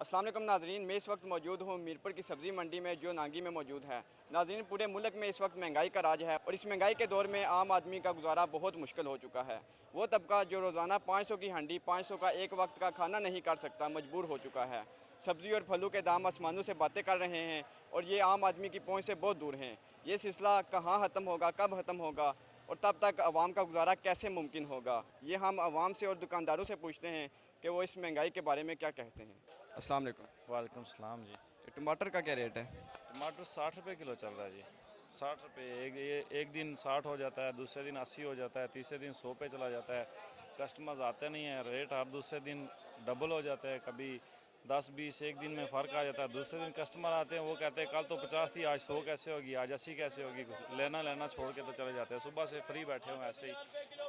अस्सलाम वालेकुम नाज़रीन, मैं इस वक्त मौजूद हूँ मीरपुर की सब्ज़ी मंडी में जो नांगी में मौजूद है। नाज़रीन, पूरे मुल्क में इस वक्त महंगाई का राज है और इस महंगाई के दौर में आम आदमी का गुजारा बहुत मुश्किल हो चुका है। वो तबका जो रोज़ाना 500 की हंडी 500 का एक वक्त का खाना नहीं कर सकता, मजबूर हो चुका है। सब्ज़ी और फलों के दाम आसमानों से बातें कर रहे हैं और ये आम आदमी की पहुँच से बहुत दूर हैं। ये सिलसिला कहाँ ख़त्म होगा, कब ख़त्म होगा और तब तक आवाम का गुजारा कैसे मुमकिन होगा, ये हम आवाम से और दुकानदारों से पूछते हैं कि वो इस महंगाई के बारे में क्या कहते हैं। अस्सलाम वालेकुम। वालेकुम सलाम जी। टमाटर का क्या रेट है? टमाटर 60 रुपये किलो चल रहा है जी। 60 रुपये एक दिन 60 हो जाता है, दूसरे दिन 80 हो जाता है, तीसरे दिन 100 पे चला जाता है। कस्टमर्स आते नहीं हैं, रेट हर दूसरे दिन डबल हो जाता है। कभी 10-20 एक दिन में फ़र्क आ जाता है। दूसरे दिन कस्टमर आते हैं, वो कहते हैं कल तो 50 थी, आज 100 कैसे होगी, आज 80 कैसे होगी। लेना छोड़ के तो चले जाते हैं। सुबह से फ्री बैठे हुए हैं, ऐसे ही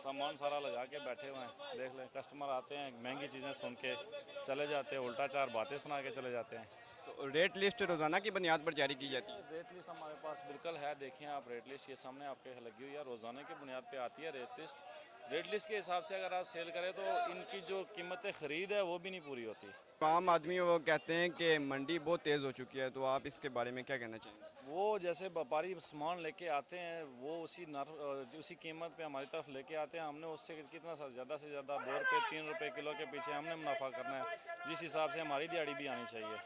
सामान सारा लगा के बैठे हुए हैं। देख लें, कस्टमर आते हैं, महंगी चीज़ें सुन के चले जाते हैं, उल्टा चार बातें सुना के चले जाते हैं। तो रेट लिस्ट रोज़ाना की बुनियाद पर जारी की जाती है। रेट लिस्ट हमारे पास बिल्कुल है, देखें आप। रेट लिस्ट ये सामने आपके लगी हुई है, रोज़ाना की बुनियाद पे आती है रेट लिस्ट। रेट लिस्ट के हिसाब से अगर आप सेल करें तो इनकी जो कीमत ख़रीद है वो भी नहीं पूरी होती। तो आम आदमी वो कहते हैं कि मंडी बहुत तेज़ हो चुकी है, तो आप इसके बारे में क्या कहना चाहेंगे? वो जैसे व्यापारी सामान लेके आते हैं, वो उसी कीमत पे हमारी तरफ लेके आते हैं। हमने उससे कितना ज़्यादा से ज़्यादा 2 रुपये 3 रुपये किलो के पीछे हमने मुनाफा करना है, जिस हिसाब से हमारी दिहाड़ी भी आनी चाहिए।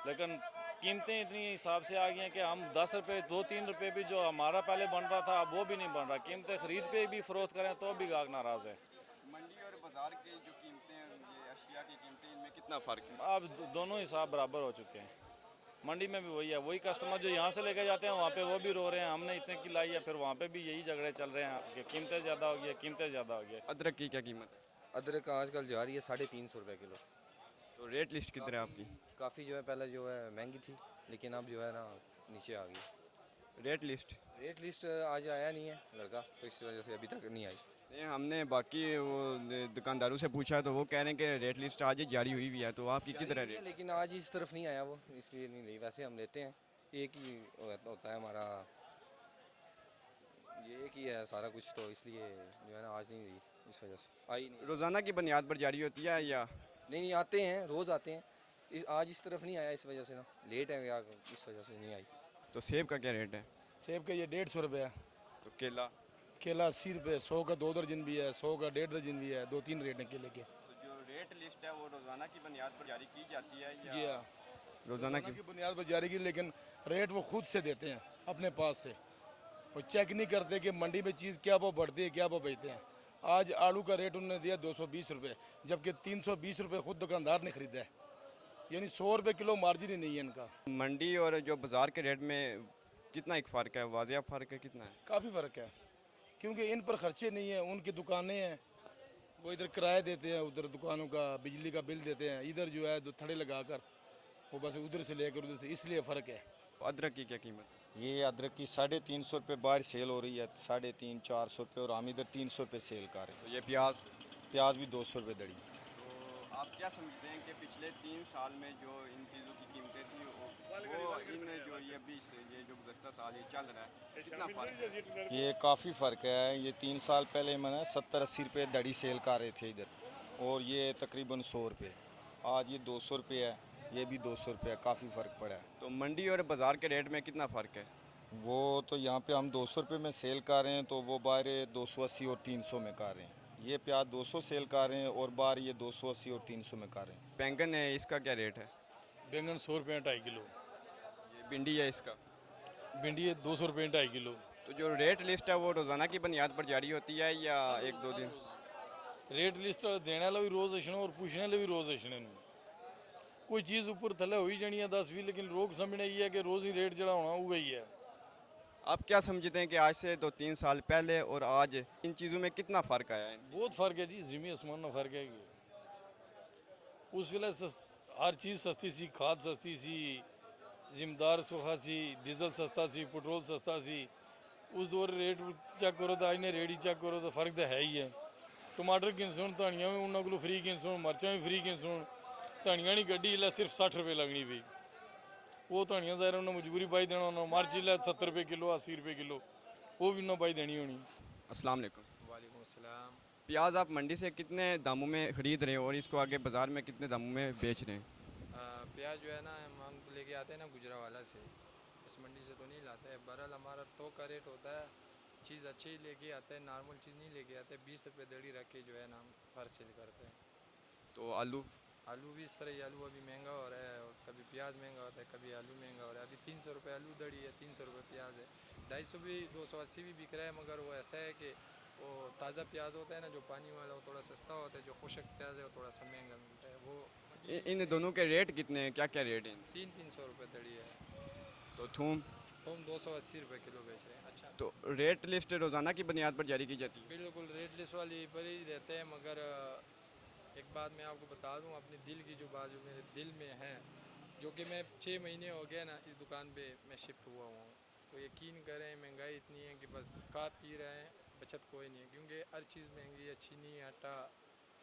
लेकिन कीमतें इतनी हिसाब से आ गई हैं कि हम 10 रुपये 2-3 रुपये भी जो हमारा पहले बन रहा था अब वो भी नहीं बन रहा। कीमतें ख़रीद पे भी फ़रोख्त करें तो भी गाहक नाराज़ है। मंडी और बाजार की जो कीमतें हैं, ये अशिया की कीमतें, इनमें कितना फ़र्क है? अब दोनों हिसाब बराबर हो चुके हैं। मंडी में भी वही है, वही कस्टमर जो यहाँ से लेके जाते हैं वहाँ पे वो भी रो रहे हैं हमने इतने की लाई है, फिर वहाँ पे भी यही झगड़े चल रहे हैं कि कीमतें ज़्यादा हो गई है, कीमतें ज़्यादा हो गई है। अदरक की क्या कीमत है? अदरक आजकल जा रही है 350 रुपये किलो। तो रेट लिस्ट किधर है आपकी? काफ़ी जो है पहले जो है महंगी थी, लेकिन अब जो है ना नीचे आ गई। रेट लिस्ट रेट लिस्ट आज आया नहीं है लड़का, तो इस वजह से अभी तक नहीं आई। नहीं, हमने बाकी वो दुकानदारों से पूछा तो वो कह रहे हैं कि रेट लिस्ट आज ही जारी हुई हुई है, तो आपकी किधर है रेट? लेकिन आज इस तरफ नहीं आया वो, इसलिए नहीं ली। वैसे हम लेते हैं, एक ही होता है हमारा, ये एक ही है सारा कुछ, तो इसलिए जो है ना आज नहीं ली, इस वजह से आई नहीं। रोज़ाना की बुनियाद पर जारी होती है या? नहीं आते हैं, रोज़ आते हैं। आज इस तरफ नहीं आया, इस वजह से ना लेट है या इस वजह से नहीं आई। तो सेब का क्या रेट है? सेब का ये 150 रुपये है। तो केला? केला 80 रुपये, 100 का 2 दर्जन भी है, 100 का 1.5 दर्जन भी है, 2-3 रेट हैं केले के। तो जो रेट लिस्ट है वो रोज़ाना की बुनियाद पर जारी की जाती है या? जी हाँ, रोज़ाना की। बुनियाद पर जारी की, लेकिन रेट वो खुद से देते हैं अपने पास से। वो चेक नहीं करते कि मंडी में चीज़ क्या भाव बढ़ती है, क्या भाव बेचते हैं। आज आलू का रेट उन्होंने दिया 220 रुपये, जबकि 320 रुपये खुद दुकानदार ने खरीदा है। यानी 100 रुपये किलो मार्जिन ही नहीं है इनका। मंडी और जो बाज़ार के रेट में कितना एक फ़र्क है, वाज़िया फ़र्क है कितना है? काफ़ी फ़र्क है, क्योंकि इन पर खर्चे नहीं हैं, उनकी दुकानें हैं, वो इधर किराया देते हैं, उधर दुकानों का बिजली का बिल देते हैं, इधर जो है दो थड़े लगाकर वो बस उधर से लेकर उधर से, इसलिए फ़र्क है। अदरक की क्या कीमत? ये अदरक की 350 रुपये बाहर सेल हो रही है, 350-400 रुपये, और हम इधर 300 रुपये सेल कर रहे तो ये प्याज? हैं। प्याज भी 200 रुपये दड़ी। तो आप क्या समझते हैं कि पिछले 3 साल में जो इन चीज़ों की कीमतें थी वो इन जो ये अभी ये जो गुज़श्ता साल ये चल रहा है, कितना फ़र्क है? ये काफ़ी फ़र्क है। ये 3 साल पहले मैंने 70-80 रुपये दड़ी सेल कर रहे थे इधर, और ये तकरीबन 100 रुपये। आज ये 200 रुपये है, ये भी 200 रुपये है, काफ़ी फ़र्क पड़ा है। तो मंडी और बाज़ार के रेट में कितना फ़र्क है? वो तो यहाँ पे हम 200 रुपये में सेल कर रहे हैं, तो वो बाहर 280 और 300 में कर रहे हैं। ये प्याज 200 सेल कर रहे हैं और बाहर ये 280 और 300 में कर रहे हैं। बैंगन है, इसका क्या रेट है? बैंगन 100 रुपये 2.5 किलो। ये भिंडी है, इसका? भिंडी है 200 रुपये 2.5 किलो। तो जो रेट लिस्ट है वो रोज़ाना की बुनियाद पर जारी होती है या 1-2 दिन? रेट लिस्ट देने वाला भी रोज़ अछना और पूछने वाले भी रोज़ अछने। कोई चीज़ ऊपर थले हो ही जानी है 10-20, लेकिन लोग समझना ये है कि रोज़ ही रेट जड़ा होना वो ही है। आप क्या समझते हैं कि आज से 2-3 साल पहले और आज इन चीज़ों में कितना फ़र्क आया है? बहुत फ़र्क है जी, ज़मीन आसमान का फ़र्क है कि उस वेले हर चीज़ सस्ती सी, खाद सस्ती सी, जिम्मेदार सौखा सी, डीजल सस्ता सी, पेट्रोल सस्ता सी। उस दौर रेट चेक करो तो आज ने रेट ही चेक करो तो फ़र्क तो है ही है। टमाटर किन धनिया भी उन्होंने को फ्री किन मर्चा भी फ्री किन धनिया नहीं गड्डी ला सिर्फ 60 रुपये लगनी पी। वो धनिया ज़ाहिर उन्हें मजबूरी पाई देना, उन्होंने मर्च ला 70 रुपये किलो, 80 रुपये किलो, वो भी उन्हें पाई देनी होनी। अस्सलाम वालेकुम। वालेकुम अस्सलाम। प्याज आप मंडी से कितने दामों में ख़रीद रहे हो और इसको आगे बाज़ार में कितने दामों में बेच रहे हैं? प्याज जो है ना हम तो लेके आते हैं ना गुजरावाला से, इस मंडी से तो नहीं लाते हैं। बहरहाल हमारा तो का रेट होता है, चीज़ अच्छी ही लेके आते हैं, नॉर्मल चीज़ नहीं लेके आते। 20 रुपये दड़ी रख के जो है ना हम हर सेल करते हैं। तो आलू आलू भी इस तरह ही, आलू अभी महंगा हो रहा है और कभी प्याज महंगा होता है, कभी आलू महंगा हो रहा है। अभी 300 रुपये आलू दड़ी है, 300 रुपये प्याज है, 250 भी 280 भी बिक रहा है। मगर वो ऐसा है कि वो ताज़ा प्याज होता है ना जो पानी वाला, वो थोड़ा सस्ता होता है। जो खुशक प्याज है वो थोड़ा सा महंगा मिलता है। वो इन दोनों के रेट कितने हैं, क्या क्या रेट हैं? 300 रुपये दड़ी है। तो थूम तो हम 280 रुपये किलो बेच रहे हैं। अच्छा, तो रेट लिस्ट रोज़ाना की बुनियाद पर जारी की जाती है? बिल्कुल रेट लिस्ट वाली पर ही देते हैं। मगर एक बात मैं आपको बता दूं, अपने दिल की जो बात जो मेरे दिल में है, जो कि मैं 6 महीने हो गए ना इस दुकान पे मैं शिफ्ट हुआ हूँ, तो यकीन करें महंगाई इतनी है कि बस खा पी रहे हैं, बचत कोई नहीं है। क्योंकि हर चीज़ महंगी है, चीनी, आटा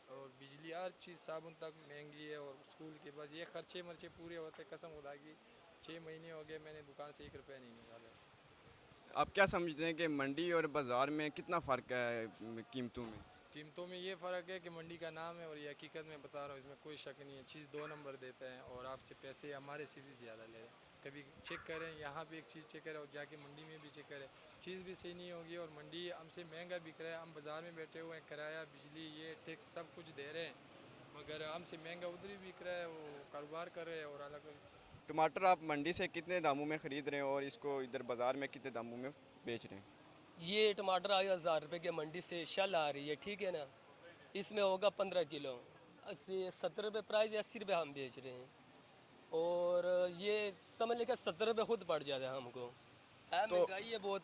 और बिजली, हर चीज़, साबुन तक महंगी है। और स्कूल के बस ये खर्चे मर्चे पूरे होते, कसम खुदा की 6 महीने हो गए मैंने दुकान से 1 रुपया नहीं निकाला। आप क्या समझते हैं कि मंडी और बाज़ार में कितना फ़र्क है कीमतों में? कीमतों में ये फ़र्क है कि मंडी का नाम है और ये हकीकत में बता रहा हूँ, इसमें कोई शक नहीं है। चीज़ 2 नंबर देते हैं और आपसे पैसे हमारे से भी ज़्यादा ले रहे हैं। कभी चेक करें, यहाँ भी एक चीज़ चेक करें और जाके मंडी में भी चेक करें, चीज़ भी सही नहीं होगी। और मंडी हमसे महंगा बिक रहा है, हम बाज़ार में बैठे हुए हैं, किराया, बिजली, ये टैक्स सब कुछ दे रहे हैं, मगर हमसे महंगा उधर ही बिक रहा है। वो कारोबार कर रहे हैं और अलग टमाटर आप मंडी से कितने दामों में ख़रीद रहे हैं और इसको इधर बाज़ार में कितने दामों में बेच रहे हैं? ये टमाटर आए 1000 रुपये के मंडी से शल आ रही है, ठीक है ना। इसमें होगा 15 किलो, 70 रुपये प्राइस है, 80 रुपये हम बेच रहे हैं। और ये समझ लेकर 70 रुपये खुद पड़ जाता है हमको। है महंगाई है बहुत।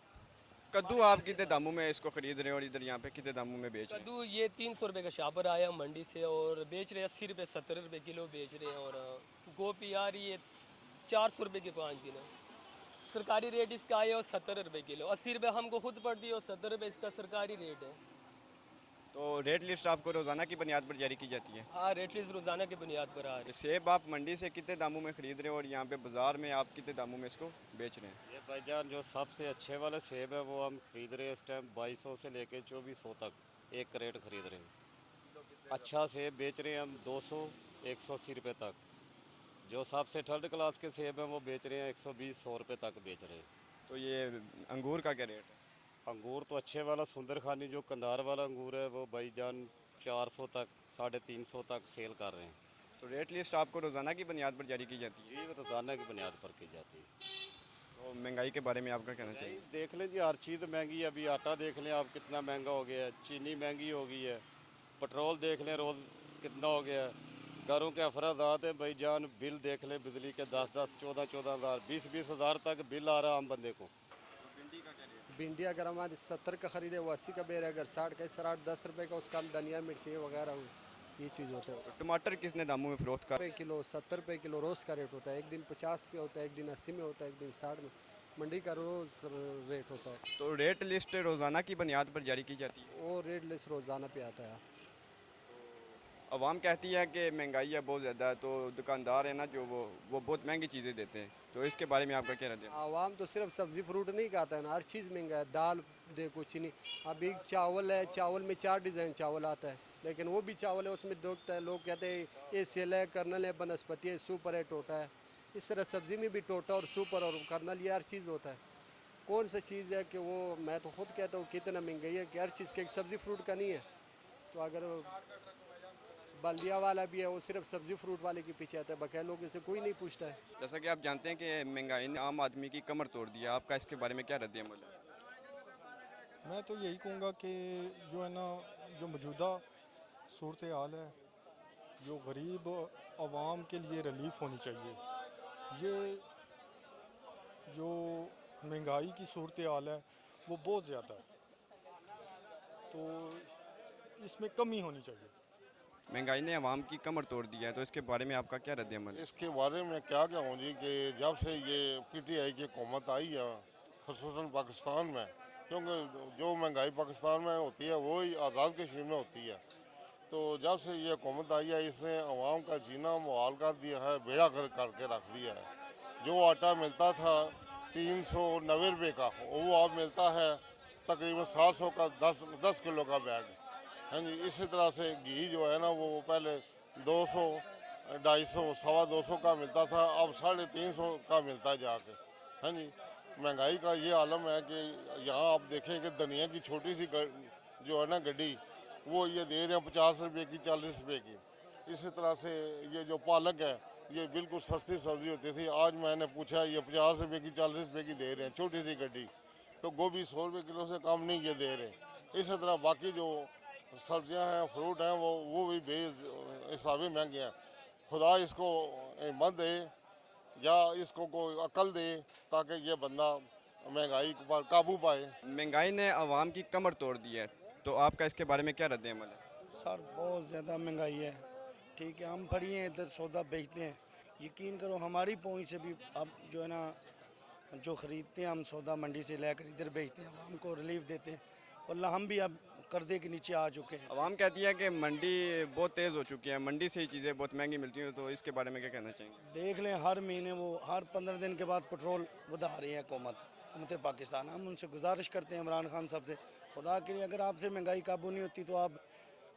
कद्दू आप कितने दामों में इसको ख़रीद रहे हैं और इधर यहाँ पे कितने दामों में बेच रहे हैं? कद्दू ये 300 रुपये का शापर आया मंडी से और बेच रहे हैं 80 रुपये, 70 रुपये किलो बेच रहे हैं। और गोभी आ रही है 400 रुपये के 5 किलो। सरकारी रेट इसका आया और 70 रुपये किलो, 80 रुपये हमको खुद पड़ती है और 70 रुपये इसका सरकारी रेट है। तो रेट लिस्ट आपको रोज़ाना की बुनियाद पर जारी की जाती है? हाँ, रेट लिस्ट रोज़ाना की बुनियाद पर आ रही है। सेब आप मंडी से कितने दामों में ख़रीद रहे हैं और यहाँ पे बाज़ार में आप कितने दामों में इसको बेच रहे हैं? ये भाईजान जो सबसे अच्छे वाले सेब है वो हम खरीद रहे हैं इस टाइम 2200 से लेके 2400 तक एक करेट खरीद रहे हैं। अच्छा सेब बेच रहे हैं हम 200 180 रुपये तक। जो सबसे थर्ड क्लास के सेब हैं वो बेच रहे हैं 120-100 रुपये तक बेच रहे हैं। तो ये अंगूर का क्या रेट है? अंगूर तो अच्छे वाला सुंदर खानी जो कंधार वाला अंगूर है वो भाईजान 400 तक 350 तक सेल कर रहे हैं। तो रेट लिस्ट आपको रोज़ाना की बुनियाद पर जारी की जाती है? ये रोज़ाना की बुनियाद पर की जाती है। तो महंगाई के बारे में आपका कहना चाहिए? देख लें जी, हर चीज़ महंगी है। अभी आटा देख लें आप कितना महंगा हो गया है, चीनी महंगी हो गई है, पेट्रोल देख लें रोज़ कितना हो गया है। घरों के अफराजात है भाईजान, बिल देख लें बिजली के 10-10, 14-14 हज़ार, 20-20 हज़ार तक बिल आ रहा है आम बंदे को। भिंडी अगर हमारे 70 का ख़रीदे वो 80 का बेर है, अगर 60 का 60-10 रुपये का उसका हम धनिया मिर्ची वगैरह ये चीज़ होता है। टमाटर कितने दामों में फ़रोख्त कर? रुपये किलो, 70 रुपये किलो रोज़ का रेट होता है। एक दिन 50 पे होता है, एक दिन 80 में होता है, एक दिन 60 में। मंडी का रोज़ रेट होता है। तो रेट लिस्ट रोज़ाना की बुनियाद पर जारी की जाती है? वो रेट लिस्ट रोज़ाना पे आता है। अवाम कहती है कि महंगाई है बहुत ज़्यादा है, तो दुकानदार है ना जो वो बहुत महंगी चीज़ें देते हैं, तो इसके बारे में आपका क्या राय है? आवाम तो सिर्फ सब्ज़ी फ्रूट नहीं खाता है ना, हर चीज़ महंगा है। दाल देखो, चीनी, अभी चावल है, चावल में 4 डिज़ाइन चावल आता है, लेकिन वो भी चावल है उसमें दोगता है। लोग कहते हैं ये सेल है, कर्नल है, बनस्पति है, सुपर है, टोटा है। इस तरह सब्ज़ी में भी टोटा और सुपर और कर्नल ये हर चीज़ होता है। कौन सा चीज़ है कि वो, मैं तो खुद कहता हूँ कितना महंगाई है कि हर चीज़ के सब्ज़ी फ्रूट का नहीं है। तो अगर बल्दिया वाला भी है वो सिर्फ सब्ज़ी फ्रूट वाले के पीछे आता है, बकाया लोग इसे कोई नहीं पूछता है। जैसा कि आप जानते हैं कि महंगाई ने आम आदमी की कमर तोड़ दिया, आपका इसके बारे में क्या रद्द-ए-अमल है? मैं तो यही कहूँगा कि जो है ना, जो मौजूदा सूरत हाल है, जो गरीब आवाम के लिए रिलीफ होनी चाहिए। ये जो महंगाई की सूरत हाल है वो बहुत ज़्यादा है, तो इसमें कमी होनी चाहिए। महंगाई ने आवाम की कमर तोड़ दिया है, तो इसके बारे में आपका क्या रद्द-ए-अमल है? इसके बारे में क्या कहूँ जी कि जब से ये PTI की हुकूमत आई है ख़ुसूसन पाकिस्तान में, क्योंकि जो महंगाई पाकिस्तान में होती है वो ही आज़ाद कश्मीर में होती है, तो जब से ये हुकूमत आई है इसने आवाम का जीना मुहाल कर दिया है, बेड़ा करके रख दिया है। जो आटा मिलता था 390 रुपये का, वो अब मिलता है तकरीबन 700 का 10 किलो का बैग। हाँ जी, इसी तरह से घी जो है ना वो पहले 200 250 225 का मिलता था, अब 350 का मिलता है जाके। हाँ जी, महंगाई का ये आलम है कि यहाँ आप देखें कि धनिया की छोटी सी जो है ना गड्डी, वो ये दे रहे हैं 50 रुपये की, 40 रुपये की। इसी तरह से ये जो पालक है, ये बिल्कुल सस्ती सब्ज़ी होती थी, आज मैंने पूछा ये 50 रुपये की, 40 रुपये की दे रहे हैं छोटी सी गड्डी। तो गोभी 100 रुपये किलो से कम नहीं ये दे रहे। इसी तरह बाकी जो सब्जियां हैं, फ्रूट हैं, वो भी हिसाबी महंगे हैं। खुदा इसको हिम्मत दे या इसको कोई अकल दे ताकि ये बंदा महंगाई पर काबू पाए। महंगाई ने आवाम की कमर तोड़ दी है, तो आपका इसके बारे में क्या रद्द अमल है? सर बहुत ज़्यादा महंगाई है, ठीक है। हम खड़ी हैं इधर सौदा बेचते हैं, यकीन करो हमारी पहुंच से भी अब जो है ना, जो ख़रीदते हैं हम सौदा मंडी से लेकर इधर बेचते हैं, आवाम को रिलीफ देते हैं, वरना हम भी अब कर्जे के नीचे आ चुके हैं। आवाम कहती है कि मंडी बहुत तेज़ हो चुकी है, मंडी से ही चीज़ें बहुत महंगी मिलती हैं, तो इसके बारे में क्या कहना चाहेंगे? देख लें हर महीने वो हर 15 दिन के बाद पेट्रोल बढ़ा रही है हुकूमत पाकिस्तान। हम उनसे गुजारिश करते हैं, इमरान खान साहब से, खुदा के लिए अगर आपसे महंगाई काबू नहीं होती तो आप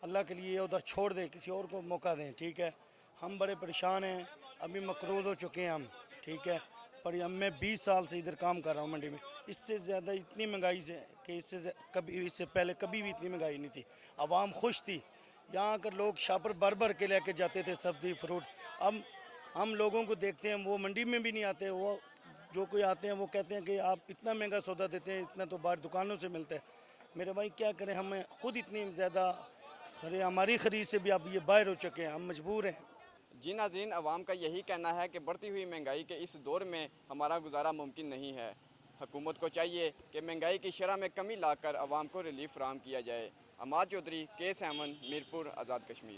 अल्लाह के लिए उधर छोड़ दें, किसी और को मौका दें, ठीक है। हम बड़े परेशान हैं, अभी मकरूज हो चुके हैं हम, ठीक है। पर अब मैं 20 साल से इधर काम कर रहा हूँ मंडी में, इससे ज़्यादा इतनी महंगाई से कि इससे पहले कभी भी इतनी महंगाई नहीं थी। आवाम खुश थी, यहाँ आकर लोग शापर भर भर के लेके जाते थे सब्ज़ी फ्रूट। अब हम लोगों को देखते हैं वो मंडी में भी नहीं आते, वो जो कोई आते हैं वो कहते हैं कि आप इतना महंगा सौदा देते हैं, इतना तो बाहर दुकानों से मिलता है। मेरे भाई क्या करें, हमें खुद इतनी ज़्यादा हमारी ख़रीद से भी अब ये बाहर हो चुके हैं, हम मजबूर हैं। जी नाज़रीन, आवाम का यही कहना है कि बढ़ती हुई महंगाई के इस दौर में हमारा गुजारा मुमकिन नहीं है। हुकूमत को चाहिए कि महंगाई की शरह में कमी लाकर आवाम को रिलीफ फराहम किया जाए। अमाद चौधरी, के7, मीरपुर, आज़ाद कश्मीर।